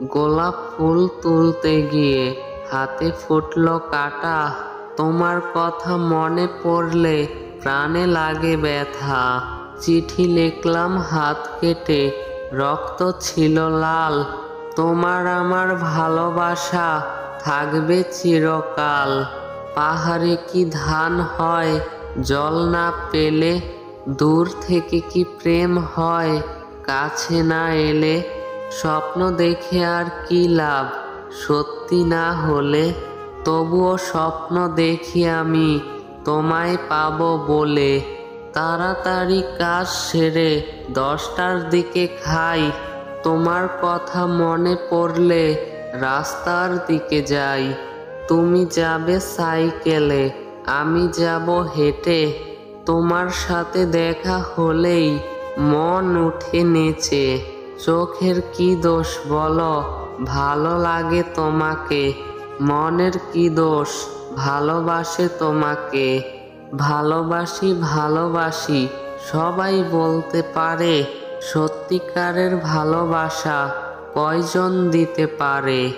গোলাপ ফুল তুলতে গিয়ে হাতে ফুটলো কাঁটা। তোমার কথা মনে পড়লে প্রাণে লাগে ব্যথা। চিঠি লিখলাম হাত কেটে, রক্ত ছিল লাল। তোমার আমার ভালোবাসা থাকবে চিরকাল। পাহাড়ে কি ধান হয় জল না পেলে? দূর থেকে কি প্রেম হয় কাছে না এলে? স্বপ্ন দেখে আর কি লাভ সত্যি না হলে? তবুও স্বপ্ন দেখি আমি তোমায় পাবো বলে। তাড়াতাড়ি কাজ সেরে 10টার দিকে খাই। তোমার কথা মনে পড়লে রাস্তার দিকে যাই। তুমি যাবে সাইকেলে, আমি যাব হেঁটে। তোমার সাথে দেখা হলেই মন উঠে নেচে। চোখের কি দোষ বলো, ভালো লাগে তোমাকে। মনের কি দোষ, ভালোবাসে তোমাকে। ভালোবাসি ভালোবাসি সবাই বলতে পারে, সত্যিকারের ভালোবাসা কয়জন দিতে পারে?